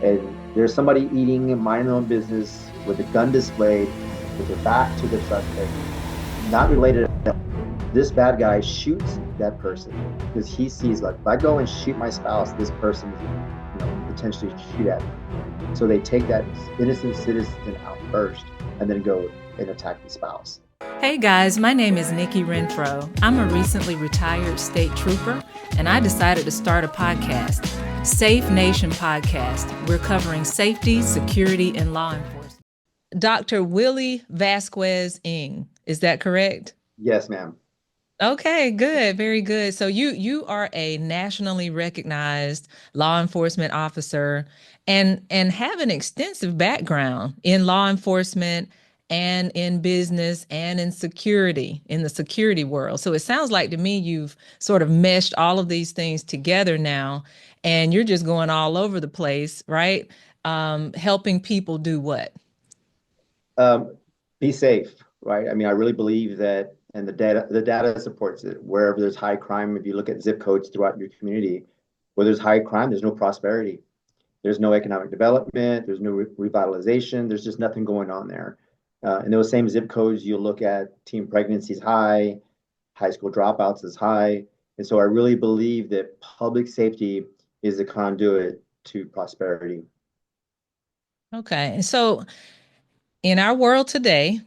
and there's somebody eating, minding their own business with a gun displayed, with their back to the suspect, not related. This bad guy shoots that person because he sees, like, if I go and shoot my spouse, this person is, potentially shoot at me. So they take that innocent citizen out first and then go and attack the spouse. Hey guys, my name is Nikki Renfro. I'm a recently retired state trooper, and I decided to start a podcast, Safe Nation Podcast. We're covering safety, security, and law enforcement. Dr. Willie Vasquez Ng, is that correct? Yes, ma'am. Okay, good, very good. So you are a nationally recognized law enforcement officer and have an extensive background in law enforcement and in business and in security, in the security world. So it sounds like to me you've sort of meshed all of these things together now, and you're just going all over the place, right? Helping people do what? Um, be safe, right? I mean, I really believe that, and the data supports it. Wherever there's high crime, if you look at zip codes throughout your community, where there's high crime, there's no prosperity. There's no economic development. There's no revitalization. There's just nothing going on there. In those same zip codes, you'll look at teen pregnancies high, high school dropouts is high. And so I really believe that public safety is the conduit to prosperity. Okay. So in our world today,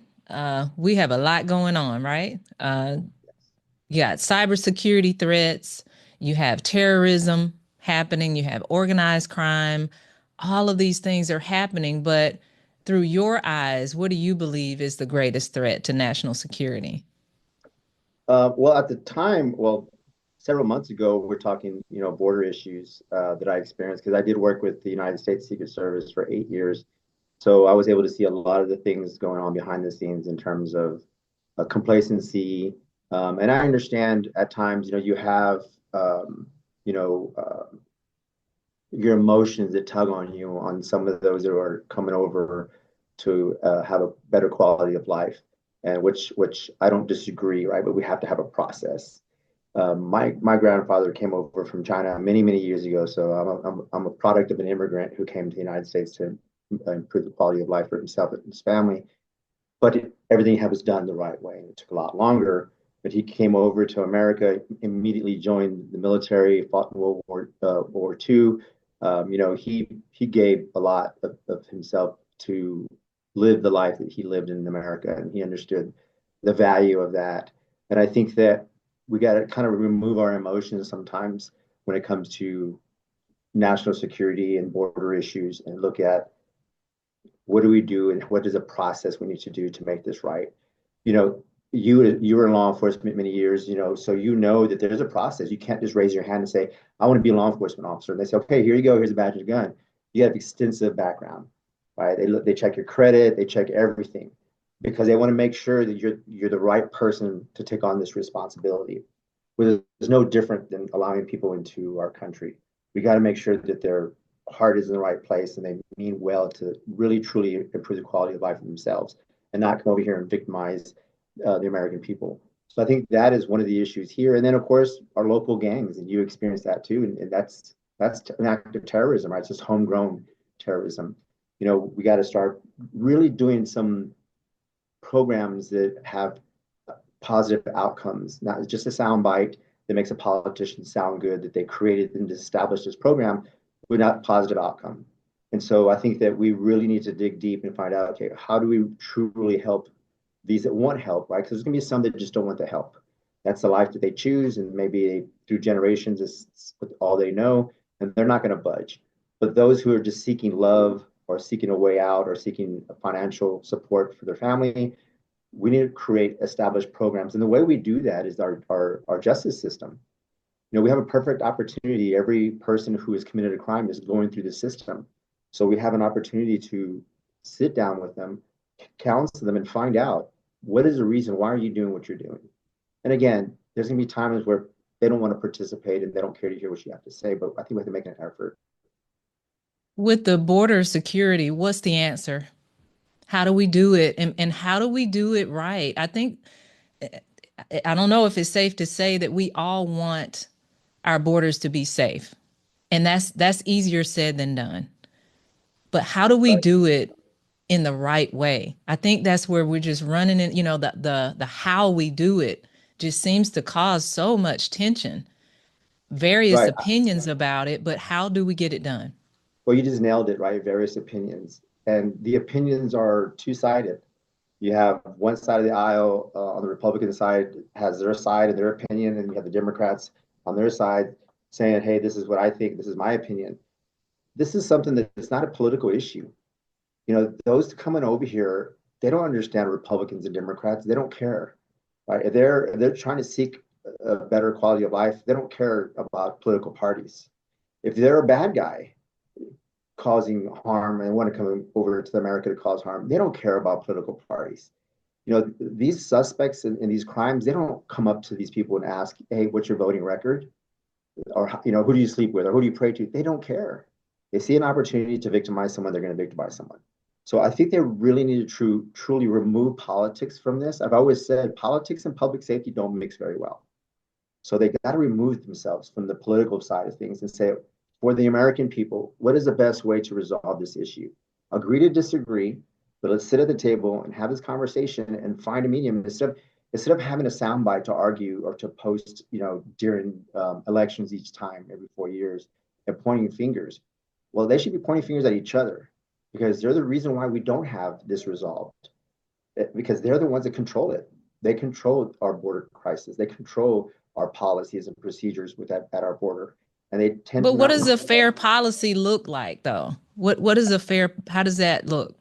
we have a lot going on, right? You got cybersecurity threats, you have terrorism happening, you have organized crime. All of these things are happening, but through your eyes, what do you believe is the greatest threat to national security? Well, at the time, well, several months ago, we're talking, border issues that I experienced because I did work with the United States Secret Service for 8 years. So I was able to see a lot of the things going on behind the scenes in terms of complacency. And I understand at times, you have, you know, uh, your emotions that tug on you on some of those that are coming over to have a better quality of life, and which I don't disagree, right? But we have to have a process. My grandfather came over from China many years ago, so I'm a product of an immigrant who came to the United States to improve the quality of life for himself and his family. But everything was done the right way, and it took a lot longer. But he came over to America, immediately joined the military, fought in World War II. He gave a lot of himself to live the life that he lived in America, and he understood the value of that. And I think that we got to kind of remove our emotions sometimes when it comes to national security and border issues, and look at what do we do and what is a process we need to do to make this right. You know, you were in law enforcement many years, so that there's a process. You can't just raise your hand and say, I want to be a law enforcement officer. And they say, okay, here you go, here's a badge and a gun. You have extensive background, right? They check your credit, they check everything because they want to make sure that you're the right person to take on this responsibility. Which is no different than allowing people into our country. We got to make sure that their heart is in the right place and they mean well to really truly improve the quality of life for themselves and not come over here and victimize the American people. So I think that is one of the issues here. And then of course our local gangs, and you experience that too. And that's an act of terrorism, right? It's just homegrown terrorism. We got to start really doing some programs that have positive outcomes, not just a soundbite that makes a politician sound good that they created and established this program without positive outcome. And so I think that we really need to dig deep and find out, okay, how do we truly help these that want help, right? Because there's going to be some that just don't want the help. That's the life that they choose, and maybe through generations is all they know, and they're not going to budge. But those who are just seeking love or seeking a way out or seeking financial support for their family, we need to create established programs. And the way we do that is our justice system. We have a perfect opportunity. Every person who has committed a crime is going through the system. So we have an opportunity to sit down with them, counsel them, and find out what is the reason, why are you doing what you're doing? And again, there's going to be times where they don't want to participate and they don't care to hear what you have to say, but I think we have to make an effort. With the border security, what's the answer? How do we do it? And how do we do it right? I don't know if it's safe to say that we all want our borders to be safe. And that's easier said than done. but how do we Right. do it in the right way? I think that's where we're just running in, the how we do it just seems to cause so much tension, various Right. opinions about it, but how do we get it done? Well, you just nailed it, right? Various opinions. And the opinions are two-sided. You have one side of the aisle on the Republican side has their side and their opinion, and you have the Democrats on their side saying, hey, this is what I think, this is my opinion. This is something that's not a political issue. Those coming over here, they don't understand Republicans and Democrats. They don't care, right? If they're trying to seek a better quality of life, they don't care about political parties. If they're a bad guy causing harm and want to come over to America to cause harm, they don't care about political parties. These suspects in these crimes, they don't come up to these people and ask, hey, what's your voting record? Or, who do you sleep with? Or who do you pray to? They don't care. They see an opportunity to victimize someone, they're going to victimize someone. So I think they really need to truly remove politics from this. I've always said politics and public safety don't mix very well. So they got to remove themselves from the political side of things and say, for the American people, what is the best way to resolve this issue? Agree to disagree, but let's sit at the table and have this conversation and find a medium instead of having a soundbite to argue or to post, during elections each time every 4 years and pointing fingers. Well, they should be pointing fingers at each other because they're the reason why we don't have this resolved. Because they're the ones that control it. They control our border crisis. They control our policies and procedures at our border, and they tend But to what not does a listen. fair policy look like though? What is a fair, how does that look?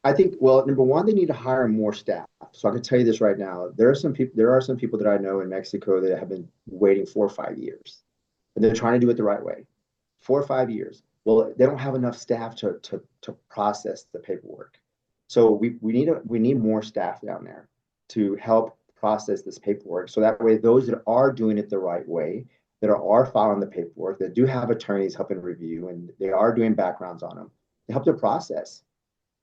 I think, well, number one, they need to hire more staff. So I can tell you this right now. There are some people that I know in Mexico that have been waiting 4 or 5 years, and they're trying to do it the right way. 4 or 5 years. Well, they don't have enough staff to process the paperwork. So we need more staff down there to help process this paperwork. So that way, those that are doing it the right way, that are filing the paperwork, that do have attorneys helping review, and they are doing backgrounds on them, to help the process.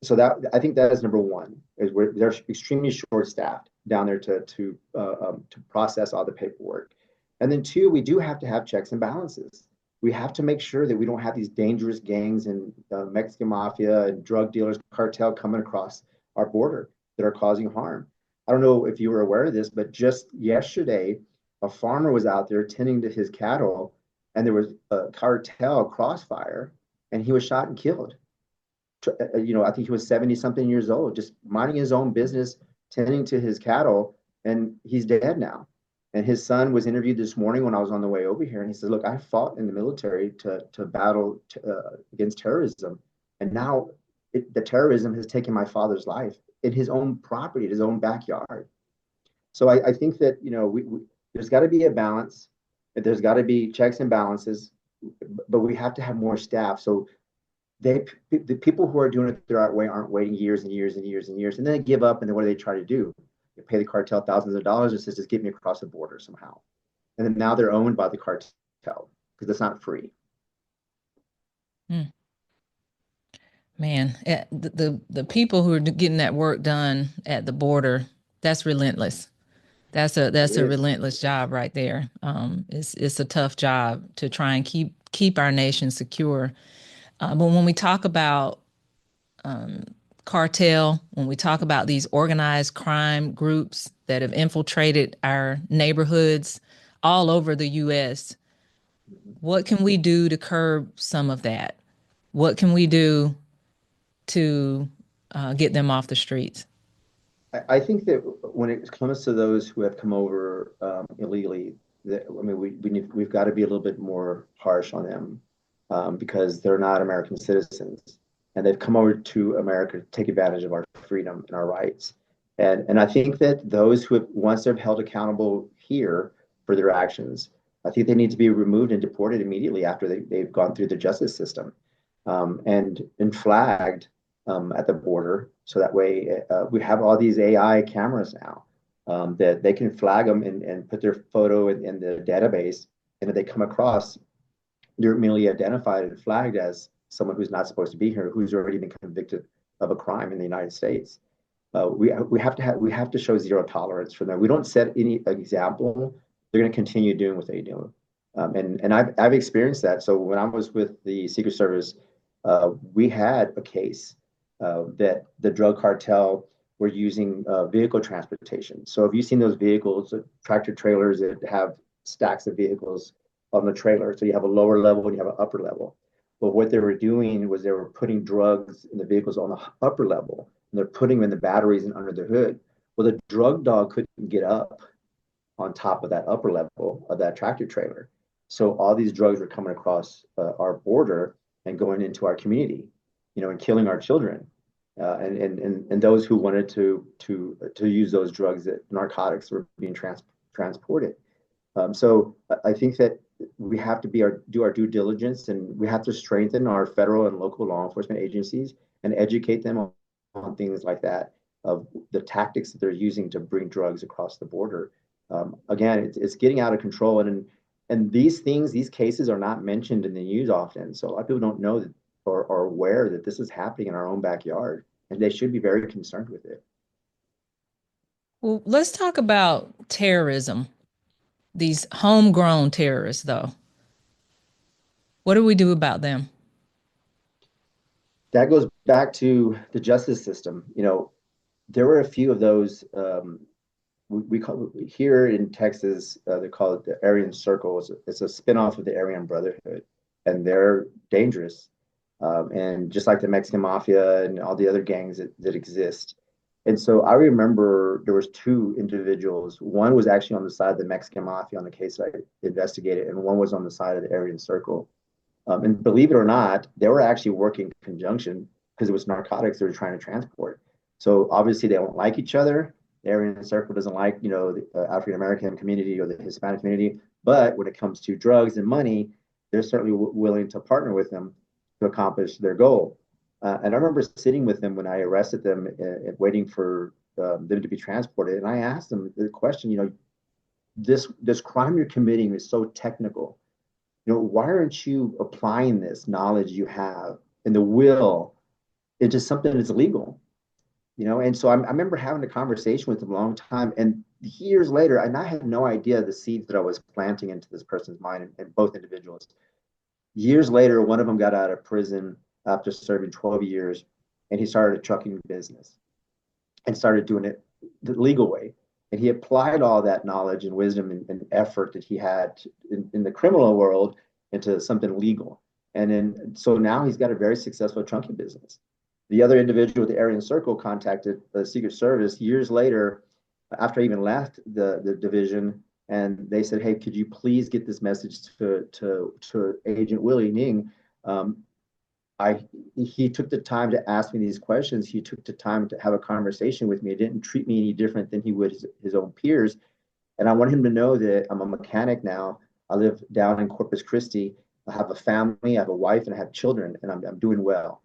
So that I think that is number one, is where they're extremely short staffed down there to process all the paperwork. And then two, we do have to have checks and balances. We have to make sure that we don't have these dangerous gangs and Mexican mafia and drug dealers cartel coming across our border that are causing harm. I don't know if you were aware of this, but just yesterday, a farmer was out there tending to his cattle, and there was a cartel crossfire, and he was shot and killed. I think he was 70 something years old, just minding his own business, tending to his cattle, and he's dead now. And his son was interviewed this morning when I was on the way over here, and he said, "Look, I fought in the military to battle against terrorism, and now the terrorism has taken my father's life in his own property, in his own backyard." So I think that there's got to be a balance. There's got to be checks and balances, but we have to have more staff. So the people who are doing it the right way aren't waiting years and years and years and years, and then they give up. And then what do they try to do? They pay the cartel thousands of dollars and says, "Just get me across the border somehow." And then now they're owned by the cartel because it's not free. Hmm. Man, the people who are getting that work done at the border, that's relentless. It That's a is. relentless job right there. It's a tough job to try and keep our nation secure. But when we talk about cartel, when we talk about these organized crime groups that have infiltrated our neighborhoods all over the U.S., what can we do to curb some of that? What can we do to get them off the streets? I think that when it comes to those who have come over illegally, we've got to be a little bit more harsh on them because they're not American citizens, and they've come over to America to take advantage of our freedom and our rights. And I think that those who have once they're held accountable here for their actions, I think they need to be removed and deported immediately after they've gone through the justice system and flagged at the border. So that way, we have all these AI cameras now that they can flag them and put their photo in the database. And if they come across, they're immediately identified and flagged as someone who's not supposed to be here, who's already been convicted of a crime in the United States. We have to show zero tolerance for them. We don't set any example. They're going to continue doing what they do. And I've experienced that. So when I was with the Secret Service, We had a case that the drug cartel were using vehicle transportation. So if you've seen those vehicles, tractor trailers that have stacks of vehicles on the trailer, so you have a lower level and you have an upper level. But what they were doing was they were putting drugs in the vehicles on the upper level, and they're putting them in the batteries and under the hood. Well, the drug dog couldn't get up on top of that upper level of that tractor trailer. So all these drugs were coming across our border and going into our community, and killing our children, and those who wanted to use those drugs, that narcotics were being transported. So I think that we have to do our due diligence, and we have to strengthen our federal and local law enforcement agencies and educate them on things like that, of the tactics that they're using to bring drugs across the border. Again, it's getting out of control, and these cases are not mentioned in the news often. So a lot of people don't know that, or are aware that this is happening in our own backyard, and they should be very concerned with it. Well, let's talk about terrorism, these homegrown terrorists, though. What do we do about them? That goes back to the justice system. There were a few of those. We call here in Texas, they call it the Aryan Circle. It's a spinoff of the Aryan Brotherhood, and they're dangerous. And just like the Mexican Mafia and all the other gangs that exist. And so I remember there was two individuals. One was actually on the side of the Mexican Mafia on the case I investigated, and one was on the side of the Aryan Circle. And believe it or not, they were actually working in conjunction because it was narcotics they were trying to transport. So obviously they don't like each other. The Aryan Circle doesn't like, the African American community or the Hispanic community. But when it comes to drugs and money, they're certainly willing to partner with them to accomplish their goal. And I remember sitting with them when I arrested them and waiting for them to be transported. And I asked them the question, this crime you're committing is so technical. Why aren't you applying this knowledge you have and the will into something that's legal? And so I remember having a conversation with them a long time. And years later, and I had no idea the seeds that I was planting into this person's mind, and both individuals. Years later, one of them got out of prison after serving 12 years, and he started a trucking business and started doing it the legal way. And he applied all that knowledge and wisdom and effort that he had in the criminal world into something legal. And then, so now he's got a very successful trucking business. The other individual with the Aryan Circle contacted the Secret Service years later, after I even left the division, and they said, "Hey, could you please get this message to Agent Willie Ng?" He took the time to ask me these questions. He took the time to have a conversation with me. He didn't treat me any different than he would his own peers. And I want him to know that I'm a mechanic now. I live down in Corpus Christi. I have a family, I have a wife, and I have children, and I'm doing well.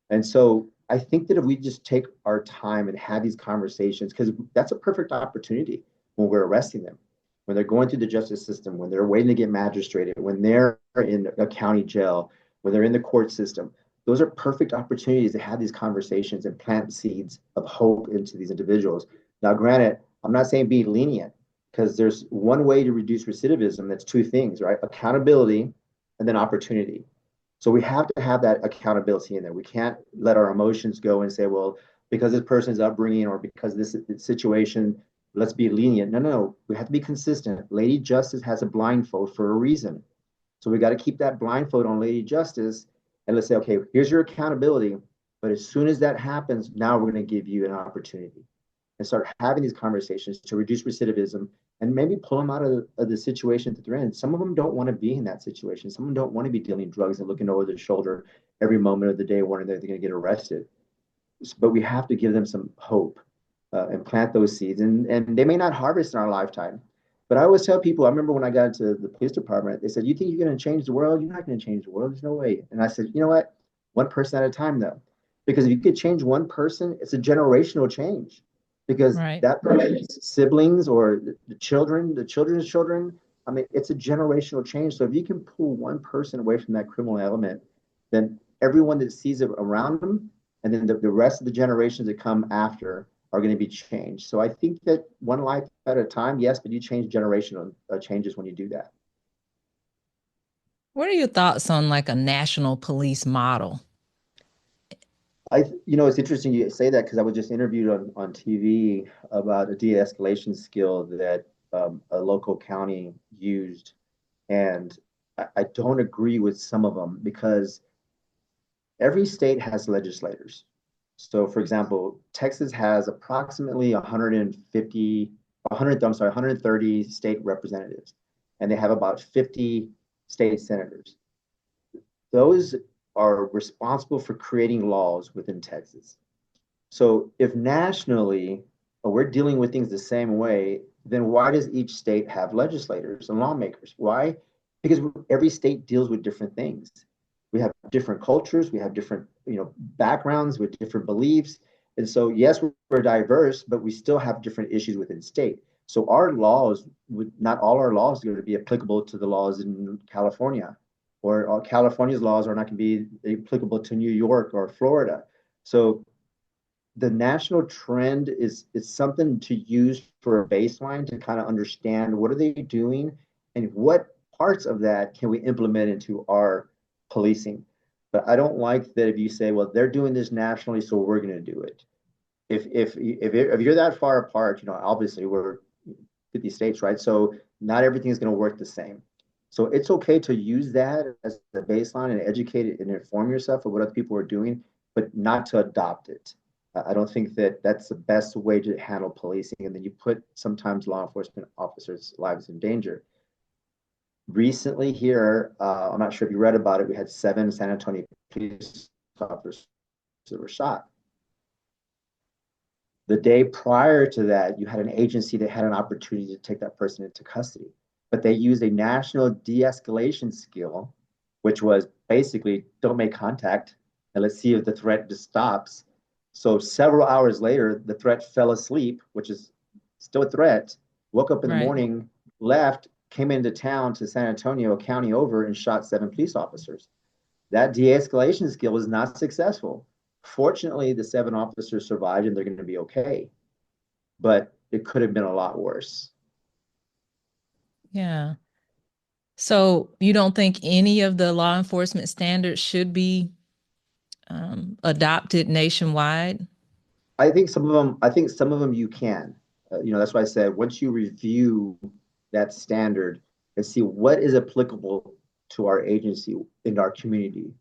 And so I think that if we just take our time and have these conversations, because that's a perfect opportunity when we're arresting them, when they're going through the justice system, when they're waiting to get magistrated, when they're in a county jail, when they're in the court system. Those are perfect opportunities to have these conversations and plant seeds of hope into these individuals. Now, granted, I'm not saying be lenient, because there's one way to reduce recidivism. That's two things, right? Accountability and then opportunity. So we have to have that accountability in there. We can't let our emotions go and say, well, because this person's upbringing or because this situation, let's be lenient. No, no, no. We have to be consistent. Lady Justice has a blindfold for a reason. So we got to keep that blindfold on Lady Justice, and let's say, okay, here's your accountability. But as soon as that happens, now we're going to give you an opportunity and start having these conversations to reduce recidivism and maybe pull them out of the situation that they're in. Some of them don't want to be in that situation. Some of them don't want to be dealing drugs and looking over their shoulder every moment of the day, wondering that they're going to get arrested. But we have to give them some hope and plant those seeds. And they may not harvest in our lifetime. But I always tell people, I remember when I got into the police department, they said, "You think you're going to change the world? You're not going to change the world. There's no way." And I said, "You know what? One person at a time, though. Because if you could change one person, it's a generational change. Because Right. that person's siblings or the children, the children's children, I mean, it's a generational change. So if you can pull one person away from that criminal element, then everyone that sees it around them, and then the rest of the generations that come after are going to be changed. So I think that one life at a time, yes, but you change generational changes when you do that. What are your thoughts on like a national police model? It's interesting you say that because I was just interviewed on TV about a de-escalation skill that a local county used, and I don't agree with some of them because every state has legislators. So, for example, Texas has approximately 150, 100, I'm sorry, 130 state representatives, and they have about 50 state senators. Those are responsible for creating laws within Texas. So if nationally we're dealing with things the same way, then why does each state have legislators and lawmakers? Why? Because every state deals with different things. We have different cultures, we have different, backgrounds with different beliefs. And so yes, we're diverse, but we still have different issues within state. So our laws would not all our laws are going to be applicable to the laws in California, or California's laws are not going to be applicable to New York or Florida. So the national trend is something to use for a baseline to kind of understand what are they doing and what parts of that can we implement into our policing. But I don't like that if you say, well, they're doing this nationally, so we're going to do it. If you're that far apart, obviously we're 50 states, right? So not everything is going to work the same. So it's okay to use that as the baseline and educate it and inform yourself of what other people are doing, but not to adopt it. I don't think that that's the best way to handle policing. And then you put sometimes law enforcement officers' lives in danger. Recently, here, I'm not sure if you read about it, we had 7 San Antonio police officers that were shot. The day prior to that, you had an agency that had an opportunity to take that person into custody, but they used a national de-escalation skill, which was basically don't make contact and let's see if the threat just stops. So several hours later, the threat fell asleep, which is still a threat, woke up in the Right. morning, left, came into town to San Antonio, a county over, and shot 7 police officers. That de-escalation skill was not successful. Fortunately, the 7 officers survived and they're going to be okay, but it could have been a lot worse. Yeah. So you don't think any of the law enforcement standards should be adopted nationwide? I think some of them you can. That's why I said once you review that standard and see what is applicable to our agency in our community,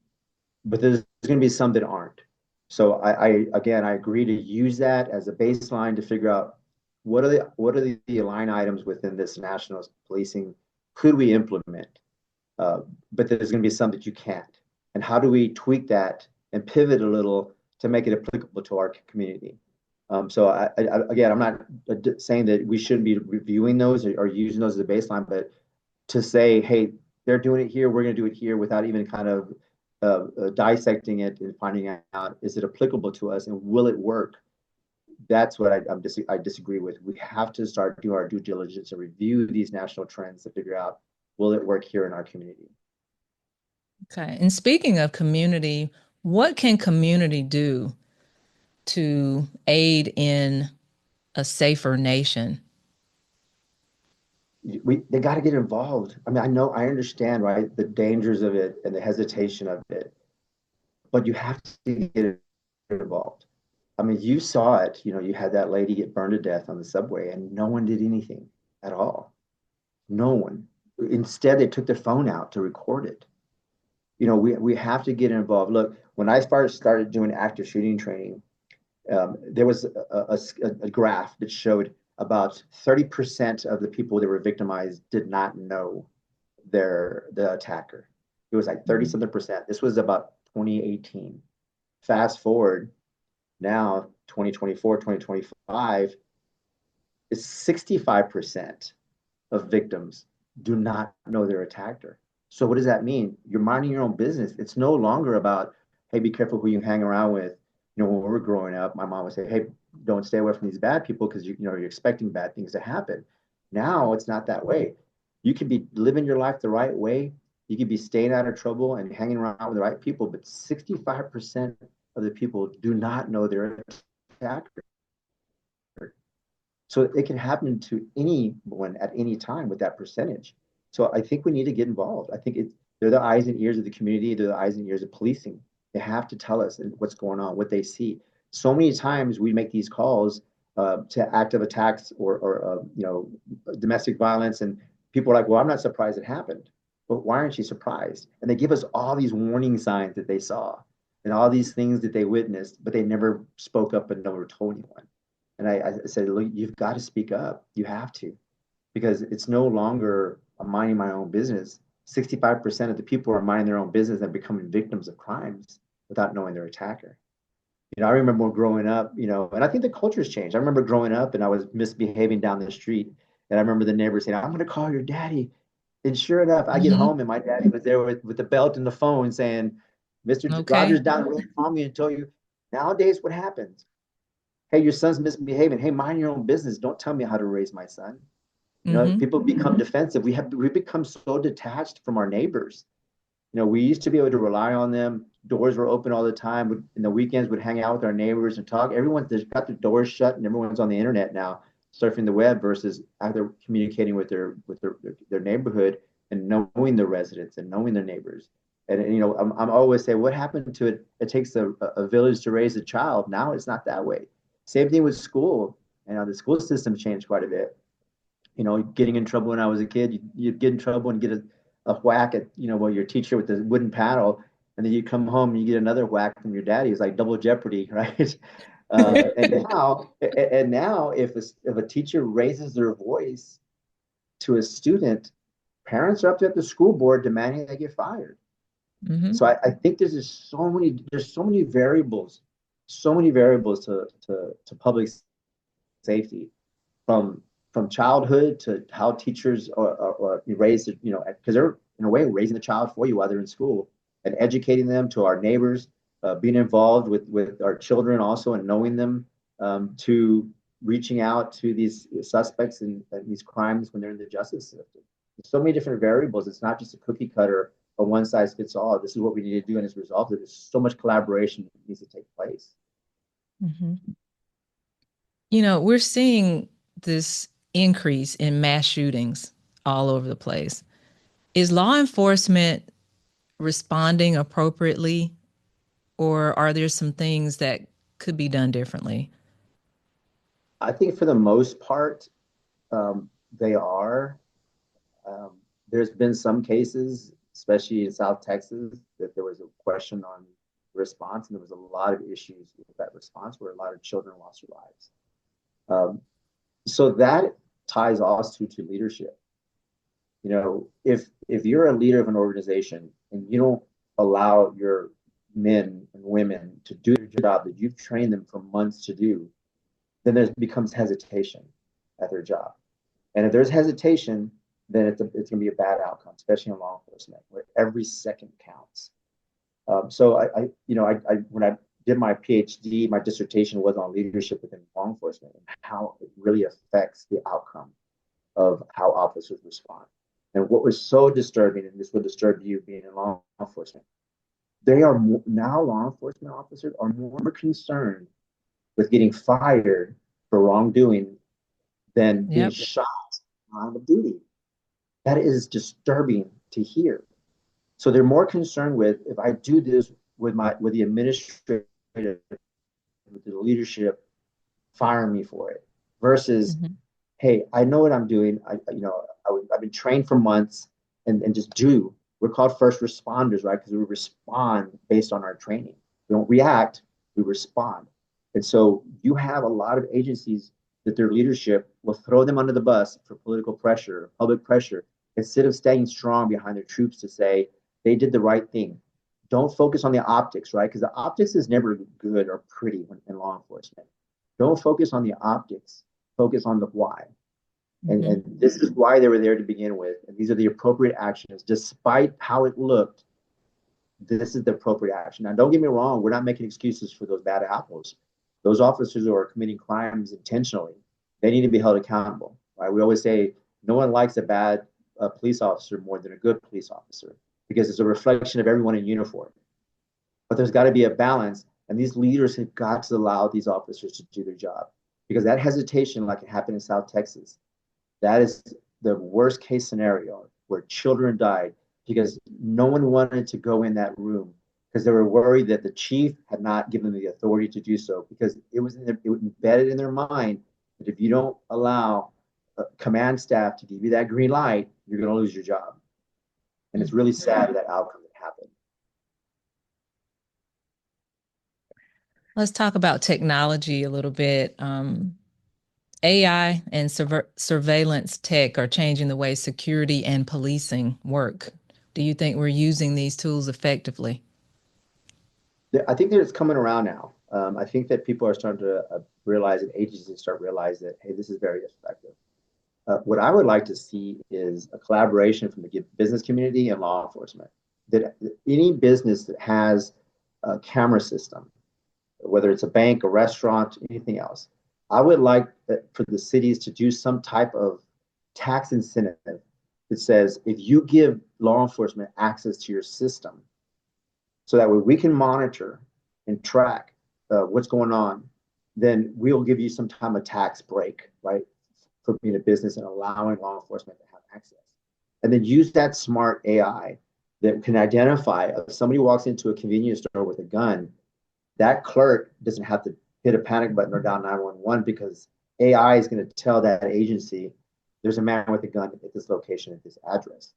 but there's going to be some that aren't. So again, I agree to use that as a baseline to figure out what are the line items within this national policing could we implement, uh, but there's going to be some that you can't. And how do we tweak that and pivot a little to make it applicable to our community? So again, I'm not saying that we shouldn't be reviewing those or using those as a baseline, but to say, hey, they're doing it here, we're going to do it here without even kind of dissecting it and finding out is it applicable to us and will it work? That's what I disagree with. We have to start doing our due diligence and review these national trends to figure out will it work here in our community. Okay. And speaking of community, what can community do to aid in a safer nation? They got to get involved. I mean, I understand, right, the dangers of it and the hesitation of it, but you have to get involved. I mean, you saw it. You had that lady get burned to death on the subway, and no one did anything at all. No one. Instead, they took their phone out to record it. We have to get involved. Look, when I started doing active shooting training, there was a graph that showed about 30% of the people that were victimized did not know the attacker. It was like 30 Mhm. something percent. This was about 2018. Fast forward now, 2024, 2025, is 65% of victims do not know their attacker. So what does that mean? You're minding your own business. It's no longer about, hey, be careful who you hang around with. When we were growing up, my mom would say, hey, don't stay away from these bad people because you're expecting bad things to happen. Now it's not that way. You could be living your life the right way. You could be staying out of trouble and hanging around with the right people, but 65% of the people do not know their attacker. So it can happen to anyone at any time with that percentage. So I think we need to get involved. I think they're the eyes and ears of the community. They're the eyes and ears of policing. They have to tell us what's going on, what they see. So many times we make these calls to active attacks or domestic violence, and people are like, "Well, I'm not surprised it happened." But why aren't you surprised? And they give us all these warning signs that they saw and all these things that they witnessed, but they never spoke up and never told anyone. And I said, look, you've got to speak up. You have to, because it's no longer a minding my own business. 65% of the people are minding their own business and becoming victims of crimes without knowing their attacker. I remember growing up, and I think the culture's changed. I remember growing up and I was misbehaving down the street. And I remember the neighbor saying, I'm going to call your daddy. And sure enough, I get Hmm. home and my daddy was there with the belt and the phone saying, Mr. Okay. Rogers down the road called me and told you. Nowadays, what happens? Hey, your son's misbehaving. Hey, mind your own business. Don't tell me how to raise my son. Hmm. People become defensive. We become so detached from our neighbors. We used to be able to rely on them. Doors were open all the time. In the weekends, would hang out with our neighbors and talk. Everyone's got their doors shut, and everyone's on the internet now, surfing the web versus either communicating with their neighborhood and knowing the residents and knowing their neighbors. And I'm always say, what happened to it? It takes a village to raise a child. Now it's not that way. Same thing with school. The school system changed quite a bit. Getting in trouble when I was a kid, you'd get in trouble and get a whack at, your teacher with the wooden paddle. And then you come home and you get another whack from your daddy. It's like double jeopardy, right? And now if a teacher raises their voice to a student, parents are up to the school board demanding they get fired. Hmm. So I think there's so many variables to public safety, from childhood to how teachers are raised, because they're in a way raising the child for you while they're in school and educating them, to our neighbors, being involved with our children also and knowing them, to reaching out to these suspects and these crimes when they're in the justice system. There's so many different variables. It's not just a cookie cutter or one size fits all. This is what we need to do, and as a result of it, there's so much collaboration that needs to take place. Hmm. We're seeing this increase in mass shootings all over the place. Is law enforcement responding appropriately, or are there some things that could be done differently? I think for the most part, they are. Um, there's been some cases, especially in South Texas, that there was a question on response, and there was a lot of issues with that response where a lot of children lost their lives. So that ties also to leadership. If you're a leader of an organization and you don't allow your men and women to do their job that you've trained them for months to do, then there becomes hesitation at their job. And if there's hesitation, then it's going to be a bad outcome, especially in law enforcement, where every second counts. So when I did my PhD, my dissertation was on leadership within law enforcement and how it really affects the outcome of how officers respond. And what was so disturbing, and this would disturb you being in law enforcement, they are now law enforcement officers are more concerned with getting fired for wrongdoing than being Yep. shot on the duty. That is disturbing to hear. So they're more concerned with, if I do this with the administrative, with the leadership, firing me for it, versus, Hmm. hey, I know what I'm doing. I've been trained for months, and just do. We're called first responders, right? Because we respond based on our training. We don't react, we respond. And so you have a lot of agencies that their leadership will throw them under the bus for political pressure, public pressure, instead of staying strong behind their troops to say they did the right thing. Don't focus on the optics, right? Because the optics is never good or pretty in law enforcement. Don't focus on the optics. Focus on the why. And Hmm. this is why they were there to begin with. And these are the appropriate actions, despite how it looked. This is the appropriate action. Now, don't get me wrong, we're not making excuses for those bad apples. Those officers who are committing crimes intentionally, they need to be held accountable. Right? We always say no one likes a bad police officer more than a good police officer, because it's a reflection of everyone in uniform. But there's got to be a balance, and these leaders have got to allow these officers to do their job, because that hesitation, like it happened in South Texas, that is the worst case scenario, where children died because no one wanted to go in that room because they were worried that the chief had not given them the authority to do so, because it was embedded in their mind that if you don't allow command staff to give you that green light, you're going to lose your job. And it's really sad that outcome that happened. Let's talk about technology a little bit. AI and surveillance tech are changing the way security and policing work. Do you think we're using these tools effectively? I think that it's coming around now. I think that people are starting to realize, and agencies start realizing that, hey, this is very effective. What I would like to see is a collaboration from the business community and law enforcement. That any business that has a camera system, whether it's a bank, a restaurant, anything else, I would like for the cities to do some type of tax incentive that says if you give law enforcement access to your system, so that way we can monitor and track what's going on, then we'll give you some time of tax break, right? For being a business and allowing law enforcement to have access. And then use that smart AI that can identify if somebody walks into a convenience store with a gun, that clerk doesn't have to hit a panic button or dial 911, because AI is going to tell that agency there's a man with a gun at this location at this address.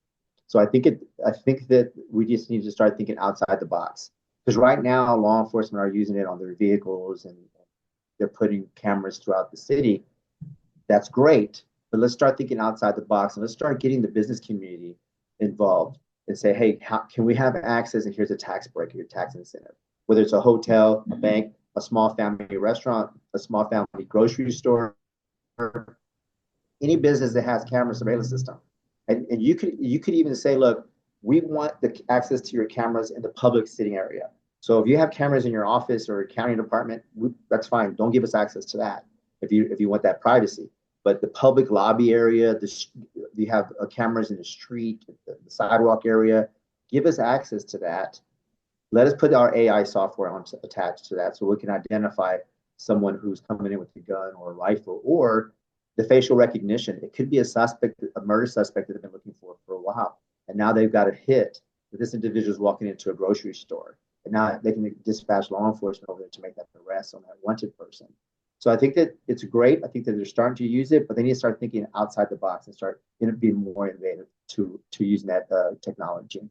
So I think that we just need to start thinking outside the box, because right now law enforcement are using it on their vehicles and they're putting cameras throughout the city. That's great, but let's start thinking outside the box and let's start getting the business community involved and say, hey, how can we have access? And here's a tax break, your tax incentive, whether it's a hotel, a bank, a small family restaurant, a small family grocery store, any business that has camera surveillance system. And you could even say, look, we want the access to your cameras in the public sitting area. So if you have cameras in your office or county department, that's fine. Don't give us access to that if you want that privacy. But the public lobby area, you have cameras in the street, the sidewalk area, give us access to that. Let us put our AI software attached to that so we can identify someone who's coming in with a gun or a rifle, or the facial recognition. It could be a suspect, a murder suspect that they've been looking for a while. And now they've got a hit that this individual is walking into a grocery store. And now they can dispatch law enforcement over there to make that arrest on that wanted person. So I think that it's great. I think that they're starting to use it, but they need to start thinking outside the box and start being more innovative to using that technology.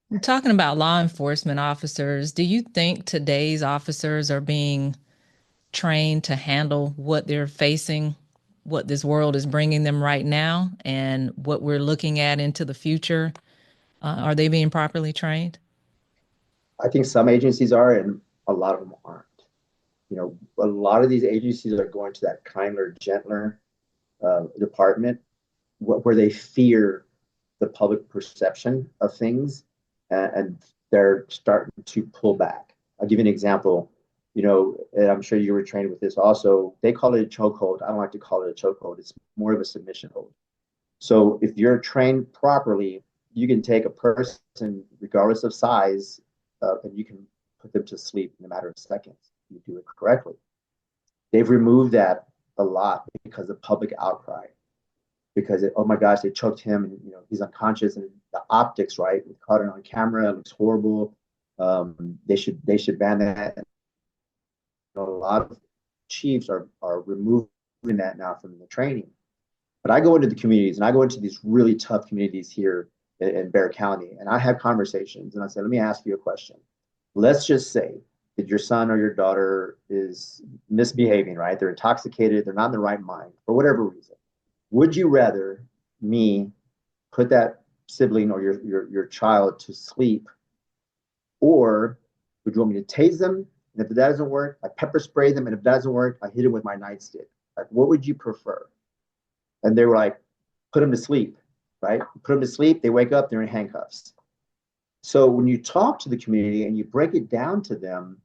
We're talking about law enforcement officers. Do you think today's officers are being trained to handle what they're facing, what this world is bringing them right now, and what we're looking at into the future? Are they being properly trained? I think some agencies are, and a lot of them aren't. You know, a lot of these agencies are going to that kinder, gentler department where they fear the public perception of things, and they're starting to pull back. I'll give you an example. You know, and I'm sure you were trained with this also. They call it a chokehold. I don't like to call it a chokehold. It's more of a submission hold. So if you're trained properly, you can take a person, regardless of size, and you can put them to sleep in a matter of seconds. You do it correctly. They've removed that a lot because of public outcry. Because oh my gosh, they choked him, and he's unconscious, and the optics, right? We caught it on camera. It looks horrible. They should ban that. A lot of chiefs are removing that now from the training. But I go into the communities, and I go into these really tough communities here in Bexar County, and I have conversations, and I say, let me ask you a question. Let's just say that your son or your daughter is misbehaving, right? They're intoxicated, they're not in the right mind for whatever reason. Would you rather me put that sibling or your child to sleep, or would you want me to tase them? And if that doesn't work, I pepper spray them. And if that doesn't work, I hit them with my nightstick. Like, what would you prefer? And they were like, put them to sleep, right? Put them to sleep. They wake up, they're in handcuffs. So when you talk to the community and you break it down to them,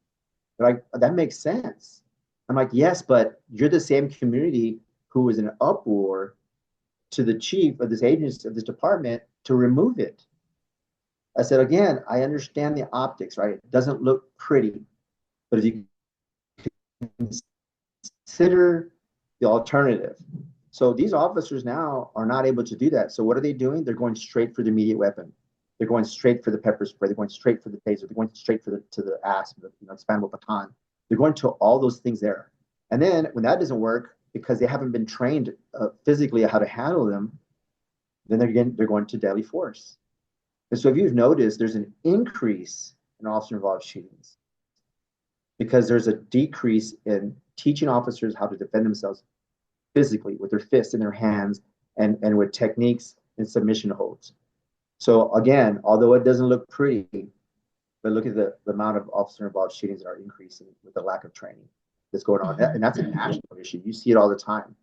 they're like, that makes sense. I'm like, yes, but you're the same community who was in an uproar to the chief of this agency, of this department, to remove it. I said, again, I understand the optics, right? It doesn't look pretty. But if you consider the alternative. So these officers now are not able to do that. So what are they doing? They're going straight for the immediate weapon. They're going straight for the pepper spray. They're going straight for the taser. They're going straight for the asp, the expandable baton. They're going to all those things there. And then when that doesn't work because they haven't been trained physically how to handle them, then they're going to deadly force. And so if you've noticed, there's an increase in officer-involved shootings because there's a decrease in teaching officers how to defend themselves physically with their fists in their hands and with techniques and submission holds. So again, although it doesn't look pretty, but look at the amount of officer-involved shootings that are increasing with the lack of training that's going on. And that's a national issue. You see it all the time.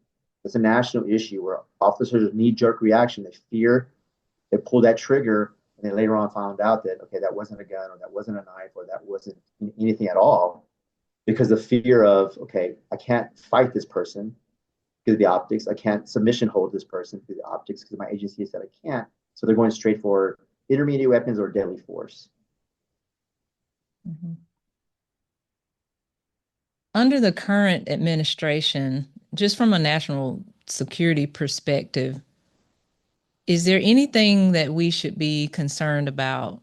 It's a national issue where officers knee-jerk reaction. They fear, they pull that trigger, and then later on found out that, okay, that wasn't a gun or that wasn't a knife or that wasn't anything at all because the fear of, okay, I can't fight this person because of the optics. I can't submission hold this person because of the optics because my agency said I can't. So they're going straight for intermediate weapons or deadly force. Mm-hmm. Under the current administration, just from a national security perspective, is there anything that we should be concerned about?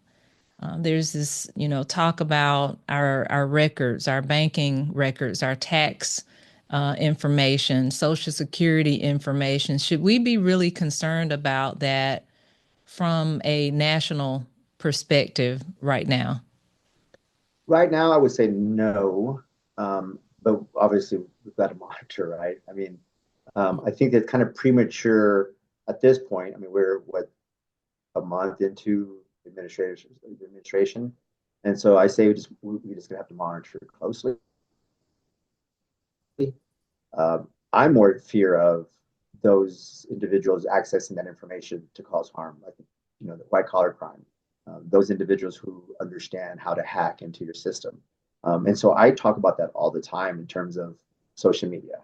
There's this, talk about our records, our banking records, our tax information, Social Security information. Should we be really concerned about that from a national perspective right now? Right now, I would say no, but obviously we've got to monitor, right? I mean, I think that's kind of premature at this point. I mean, we're what, a month into administration, and so I say we just gonna have to monitor closely. I'm more in fear of those individuals accessing that information to cause harm, like the white collar crime. Those individuals who understand how to hack into your system. And so I talk about that all the time in terms of social media.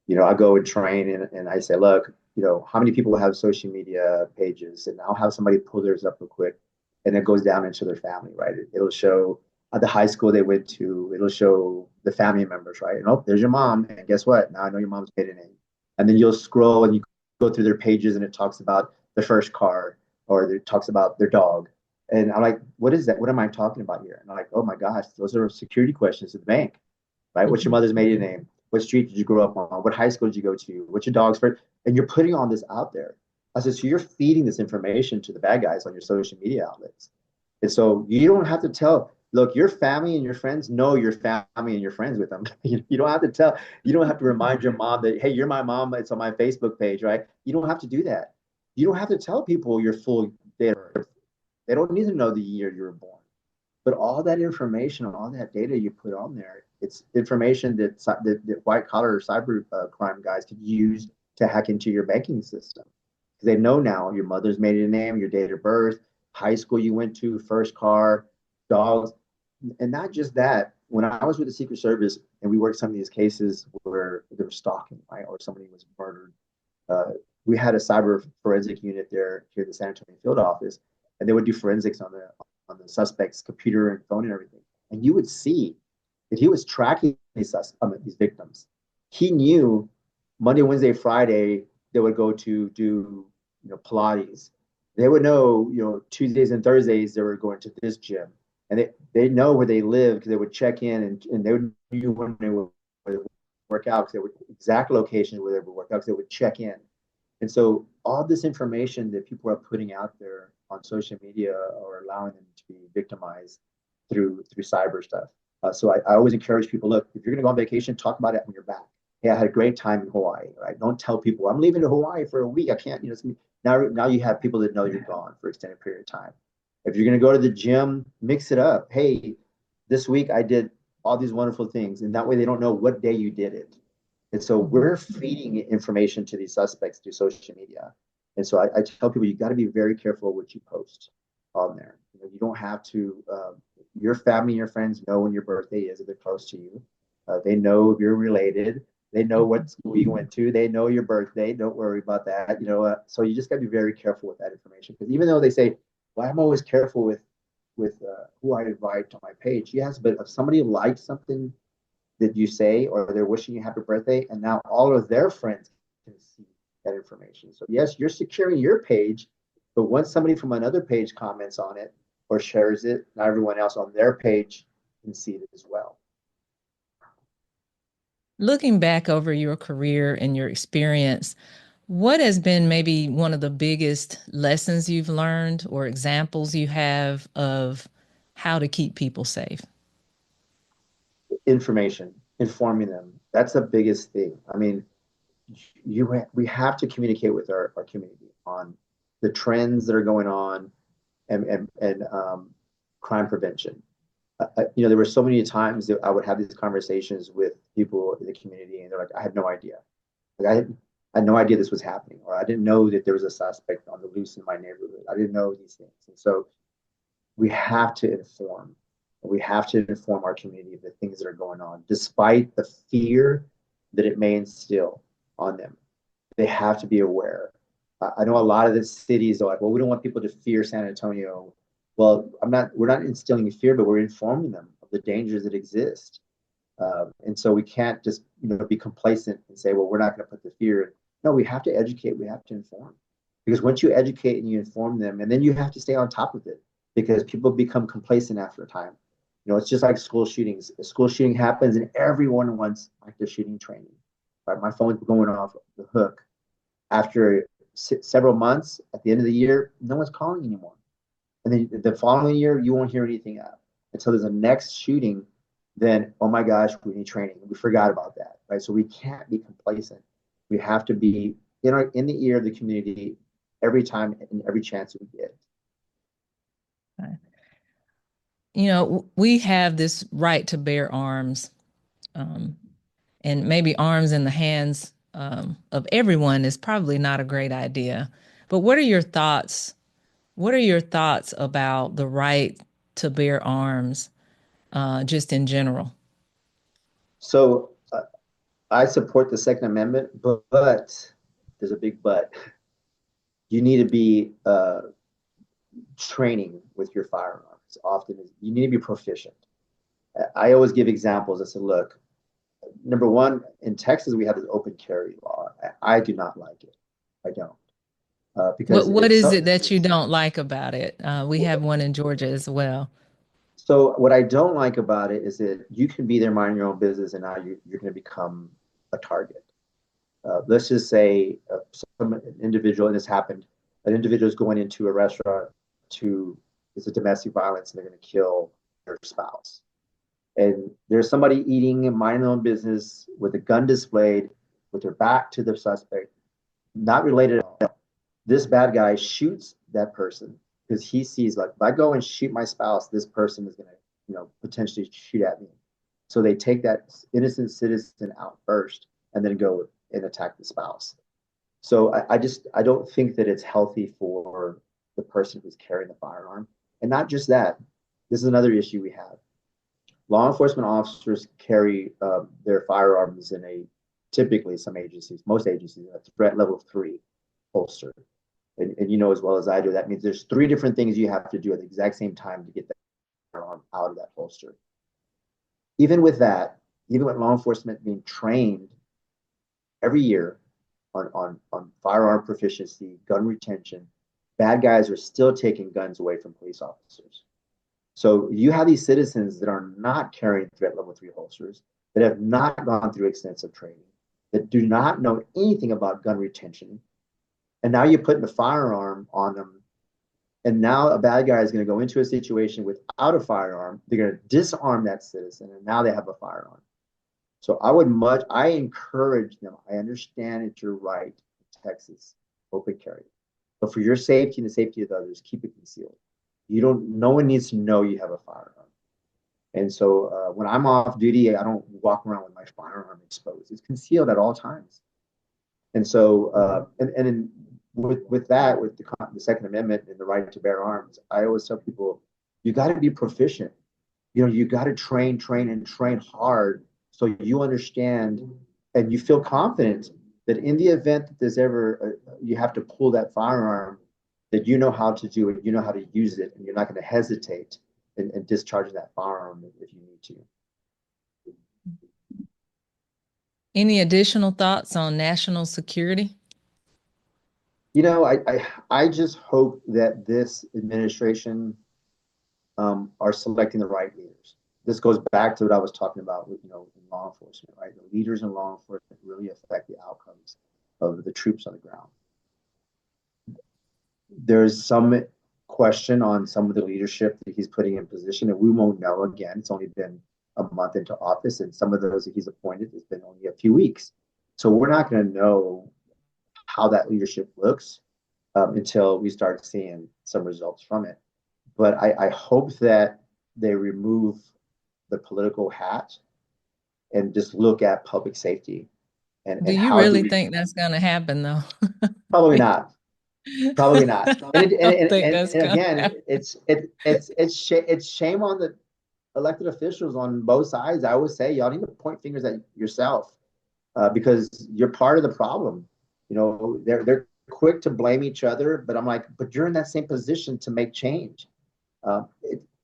I go and train and I say, look, how many people have social media pages? And I'll have somebody pull theirs up real quick and it goes down into their family, right? It'll show the high school they went to. It'll show the family members, right? And oh, there's your mom. And guess what? Now I know your mom's maiden name. And then you'll scroll and you go through their pages and it talks about the first car or it talks about their dog. And I'm like, what is that? What am I talking about here? And I'm like, oh my gosh, those are security questions at the bank, right? What's your mother's maiden name? What street did you grow up on? What high school did you go to? What's your dog's first? And you're putting all this out there. I said, so you're feeding this information to the bad guys on your social media outlets. And so you don't have to tell, look, your family and your friends know your family and your friends with them. You don't have to tell, you don't have to remind your mom that, hey, you're my mom, it's on my Facebook page, right? You don't have to do that. You don't have to tell people your full date of birth. They don't need to know the year you were born. But all that information and all that data you put on there, it's information that white collar or cyber crime guys could use to hack into your banking system. Because they know now your mother's maiden name, your date of birth, high school you went to, first car, dogs. And not just that, when I was with the Secret Service and we worked some of these cases where they were stalking, right, or somebody was murdered, we had a cyber forensic unit there here at the San Antonio field office, and they would do forensics on the suspect's computer and phone and everything. And you would see that he was tracking these victims. He knew Monday, Wednesday, Friday they would go to do Pilates. They would know Tuesdays and Thursdays they were going to this gym, and they know where they live because they would check in and they would knew when they would work out because they would exact locations where they would work out because they would check in. And so all this information that people are putting out there on social media or allowing them to be victimized through cyber stuff. So I always encourage people, look, if you're going to go on vacation, talk about it when you're back. Hey, I had a great time in Hawaii, right? Don't tell people I'm leaving to Hawaii for a week. I can't, now you have people that know you're gone for an extended period of time. If you're going to go to the gym, mix it up. Hey, this week I did all these wonderful things. And that way they don't know what day you did it. And so we're feeding information to these suspects through social media. And so I tell people, you got to be very careful what you post on there. You don't have to, your family and your friends know when your birthday is if they're close to you. They know if you're related. They know what school you went to. They know your birthday. Don't worry about that. So you just got to be very careful with that information. Because even though they say, well, I'm always careful with who I invite to my page. Yes, but if somebody likes something that you say, or they're wishing you happy birthday, and now all of their friends can see that information. So yes, you're securing your page, But once somebody from another page comments on it or shares it, now everyone else on their page can see it as well. Looking back over your career and your experience, what has been maybe one of the biggest lessons you've learned or examples you have of how to keep people safe? Information, informing them. That's the biggest thing. I mean, we have to communicate with our community on the trends that are going on and crime prevention. There were so many times that I would have these conversations with people in the community, and they're like, "I had no idea. Like, I had no idea this was happening, or I didn't know that there was a suspect on the loose in my neighborhood. I didn't know these things." And so we have to inform. We have to inform our community of the things that are going on, despite the fear that it may instill on them. They have to be aware. I know a lot of the cities are like, well, we don't want people to fear San Antonio. Well, we're not instilling fear, but we're informing them of the dangers that exist. And so we can't just, be complacent and say, well, we're not going to put the fear in. No, we have to educate, we have to inform. Because once you educate and you inform them, and then you have to stay on top of it because people become complacent after a time. It's just like school shootings. A school shooting happens and everyone wants active shooting training. Right? My phone's going off the hook. After several months, at the end of the year, no one's calling anymore. And then the following year, you won't hear anything until there's a next shooting. Then, oh my gosh, we need training. We forgot about that, right? So we can't be complacent. We have to be in the ear of the community every time and every chance we get. We have this right to bear arms, um, and maybe arms in the hands of everyone is probably not a great idea. But what are your thoughts? What are your thoughts about the right to bear arms, just in general? So I support the Second Amendment, but there's a big but. You need to be training with your firearms often. You need to be proficient. I always give examples. I said, look, number one, in Texas, we have this open carry law. I do not like it. I don't. Because What it's is so. it that you don't like about it? We have one in Georgia as well. So what I don't like about it is that you can be there minding your own business, and now you're going to become a target. Let's just say some individual, and this happened, an individual is going into a restaurant to, it's a domestic violence, and they're going to kill their spouse. And there's somebody eating and minding their own business with a gun displayed, with their back to the suspect, not related at all. This bad guy shoots that person because he sees, like, if I go and shoot my spouse, this person is going to, potentially shoot at me. So they take that innocent citizen out first and then go and attack the spouse. So I don't think that it's healthy for the person who's carrying the firearm. And not just that, this is another issue we have. Law enforcement officers carry their firearms in typically some agencies, most agencies, a threat level 3 holster. And you know as well as I do, that means there's 3 different things you have to do at the exact same time to get that firearm out of that holster. Even with that, even with law enforcement being trained every year on firearm proficiency, gun retention, bad guys are still taking guns away from police officers. So you have these citizens that are not carrying threat level 3 holsters, that have not gone through extensive training, that do not know anything about gun retention. And now you're putting a firearm on them. And now a bad guy is going to go into a situation without a firearm. They're going to disarm that citizen, and now they have a firearm. So I encourage them. I understand it's your right in Texas, open carry. But for your safety and the safety of others, keep it concealed. No one needs to know you have a firearm. And so when I'm off duty, I don't walk around with my firearm exposed. It's concealed at all times. And so, with that, with the Second Amendment and the right to bear arms, I always tell people, you got to be proficient. You got to train hard so you understand and you feel confident that in the event that there's ever you have to pull that firearm, that you know how to do it, you know how to use it, and you're not going to hesitate in discharging that firearm if you need to. Any additional thoughts on national security? I just hope that this administration are selecting the right leaders. This goes back to what I was talking about with, in law enforcement, right? The leaders in law enforcement really affect the outcomes of the troops on the ground. There's some question on some of the leadership that he's putting in position, and we won't know. Again, it's only been a month into office, and some of those that he's appointed has been only a few weeks. So we're not going to know how that leadership looks until we start seeing some results from it. But I hope that they remove the political hat and just look at public safety Do and you how do really we think that's going to happen, though? probably not. Probably not. And I it, and, don't and, think and, that's and going to again, happen. it's shame on the elected officials on both sides. I always say y'all need to point fingers at yourself because you're part of the problem. They're quick to blame each other, but I'm like, but you're in that same position to make change.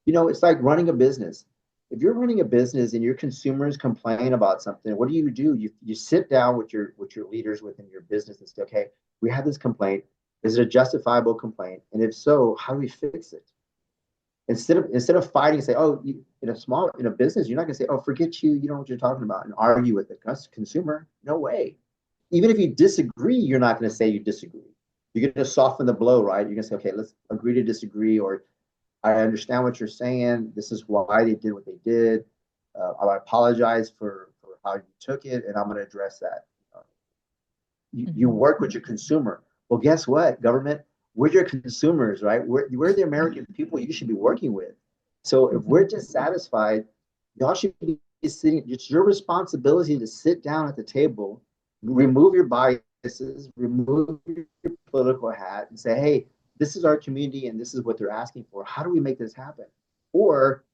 It's like running a business. If you're running a business and your consumers complain about something, what do? You sit down with your leaders within your business and say, okay, we have this complaint. Is it a justifiable complaint? And if so, how do we fix it? Instead of fighting, say, oh, in a business, you're not going to say, oh, forget you, you know what you're talking about, and argue with the consumer. No way. Even if you disagree, you're not going to say you disagree. You're going to soften the blow, right? You're going to say, okay, let's agree to disagree, or I understand what you're saying. This is why they did what they did. I apologize for how you took it, and I'm going to address that. You Mhm. work with your consumer. Well, guess what, government? We're your consumers, right? We're the American people you should be working with. So if we're Mhm. dissatisfied, y'all should be sitting. It's your responsibility to sit down at the table, remove your biases, remove your political hat, and say, hey, this is our community and this is what they're asking for. How do we make this happen? Or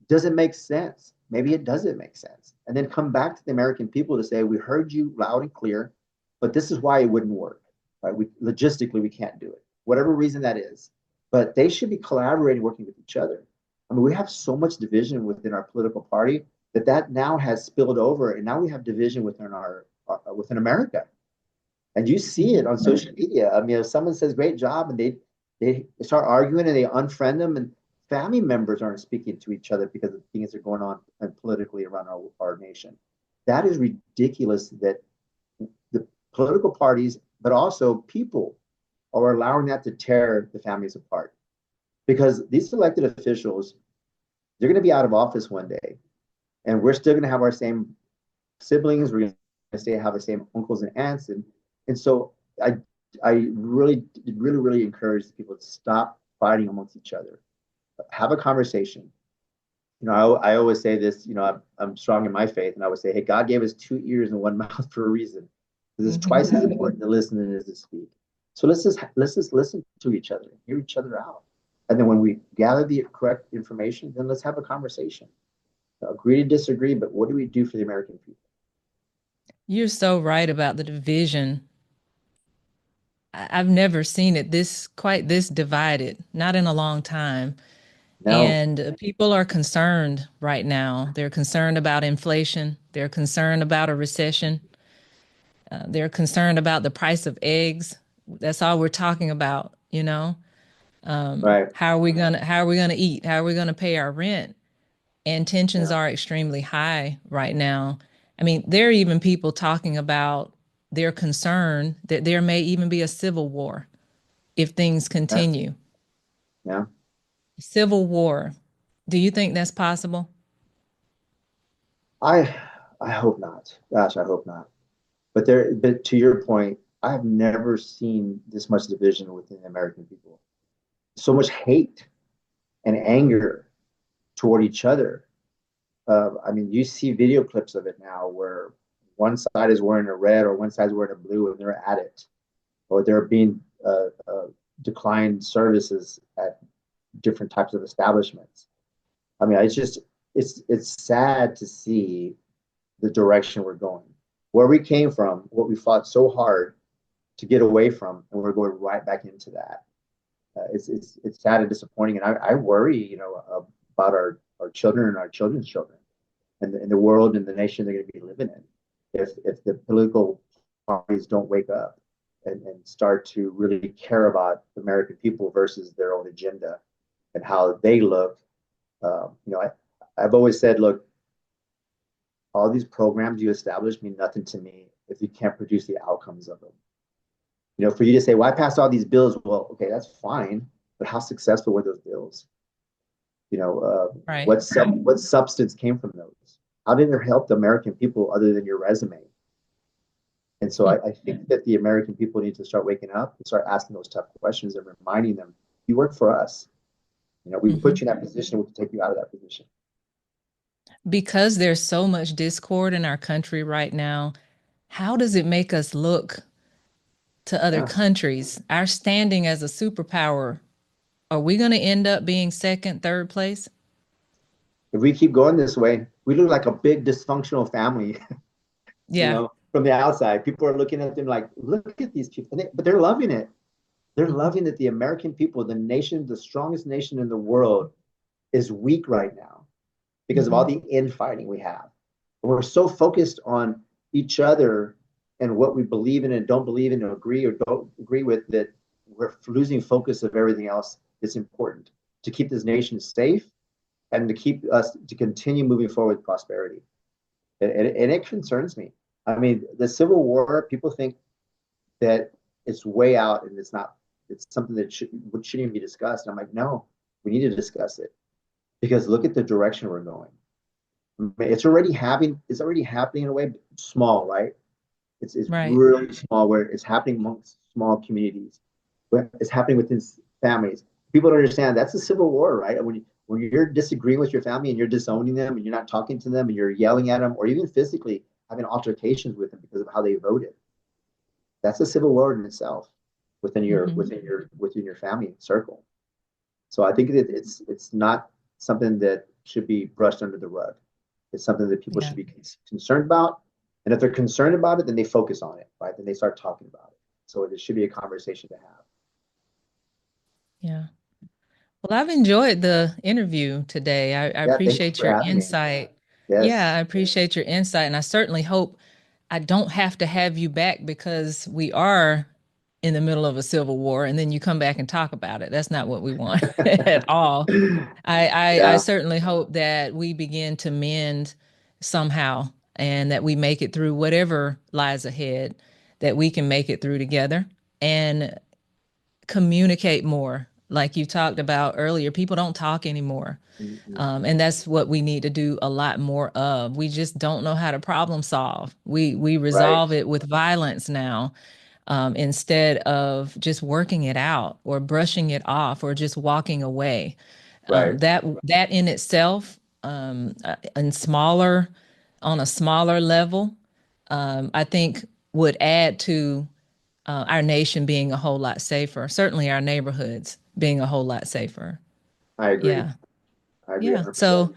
does it make sense? Maybe it doesn't make sense. And then come back to the American people to say, we heard you loud and clear, but this is why it wouldn't work. Right? Logistically, we can't do it. Whatever reason that is. But they should be collaborating, working with each other. I mean, we have so much division within our political party that now has spilled over, and now we have division within America. And you see it Mhm. on social media. I mean, if someone says great job and they start arguing and they unfriend them, and family members aren't speaking to each other because of things that are going on politically around our nation. That is ridiculous that the political parties, but also people, are allowing that to tear the families apart. Because these elected officials, they're going to be out of office one day, and we're still going to have our same siblings. We're going to say have the same uncles and aunts, and so I really encourage people to stop fighting amongst each other. Have a conversation. I always say this. I'm strong in my faith, and I would say, hey, God gave us two ears and one mouth for a reason, because it's Mhm. twice as important to listen than it is to speak. So let's just listen to each other, hear each other out, and then when we gather the correct information, then let's have a conversation. Agree to disagree, but what do we do for the American people? You're so right about the division. I've never seen it quite this divided, not in a long time. No, And people are concerned right now. They're concerned about inflation. They're concerned about a recession. They're concerned about the price of eggs. That's all we're talking about, you know. right? How are we gonna eat? How are we gonna pay our rent? And tensions Yeah, are extremely high right now. I mean, there are even people talking about their concern that there may even be a civil war if things yeah, continue. yeah. Civil war. Do you think that's possible? I I hope not. Gosh, I hope not. But to your point, I have never seen this much division within the American people. So much hate and anger toward each other. I mean, you see video clips of it now where one side is wearing a red or one side's wearing a blue, and they're at it, or they're being declined services at different types of establishments. I mean, it's sad to see the direction we're going, where we came from, what we fought so hard to get away from, and we're going right back into that. It's sad and disappointing, and I worry, about our children and our children's children, and the world and the nation they're going to be living in if the political parties don't wake up. and start to really care about the American people versus their own agenda and how they look. I've always said, look, all these programs you establish mean nothing to me if you can't produce the outcomes of them. For you to say, well, I passed all these bills. Well, okay, that's fine, but how successful were those bills? Right. What substance came from those? How did it help the American people other than your resume? And so I think that the American people need to start waking up and start asking those tough questions and reminding them, you work for us. We put Mhm. you in that position, we can take you out of that position. Because there's so much discord in our country right now, how does it make us look to other Yeah. countries? Our standing as a superpower, are we going to end up being second, third place? If we keep going this way, we look like a big dysfunctional family, Yeah. from the outside. People are looking at them like, look at these people. But they're loving it. They're Mhm. loving that the American people, the nation, the strongest nation in the world, is weak right now because of all Mhm. the infighting we have. We're so focused on each other and what we believe in and don't believe in, or agree or don't agree with, that we're losing focus of everything else that's important to keep this nation safe and to keep us to continue moving forward with prosperity. And it concerns me. I mean, the Civil War, people think that it's way out and it's not, it's something that shouldn't even be discussed. And I'm like, no, we need to discuss it because look at the direction we're going. It's already happening in a way, small, right? It's Right. really small where it's happening amongst small communities, where it's happening within families. People don't understand that's a civil war, right? When you're disagreeing with your family and you're disowning them and you're not talking to them and you're yelling at them or even physically having altercations with them because of how they voted, that's a civil war in itself within your Mhm. within your within your family circle. So I think that it's not something that should be brushed under the rug. It's something that people Yeah. should be concerned about. And if they're concerned about it, then they focus on it, right? Then they start talking about it. So it should be a conversation to have. Yeah. Well, I've enjoyed the interview today. I Yeah, thank you appreciate for your having me. insight. Yeah, Yes. I appreciate your insight. And I certainly hope I don't have to have you back because we are in the middle of a civil war and then you come back and talk about it. That's not what we want at all. I Yeah, certainly hope that we begin to mend somehow and that we make it through whatever lies ahead, that we can make it through together and communicate more. Like you talked about earlier, people don't talk anymore. And that's what we need to do a lot more of. We just don't know how to problem solve. We right, resolve it with violence now, instead of just working it out or brushing it off or just walking away. right. That in itself, and smaller on a smaller level, I think would add to our nation being a whole lot safer. Certainly, our neighborhoods being a whole lot safer. I agree. Yeah, I agree yeah. 100%. So,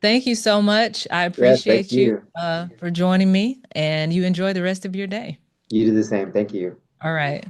thank you so much. I Yes, thank appreciate you you. for joining me, and you enjoy the rest of your day. You do the same. Thank you. All right.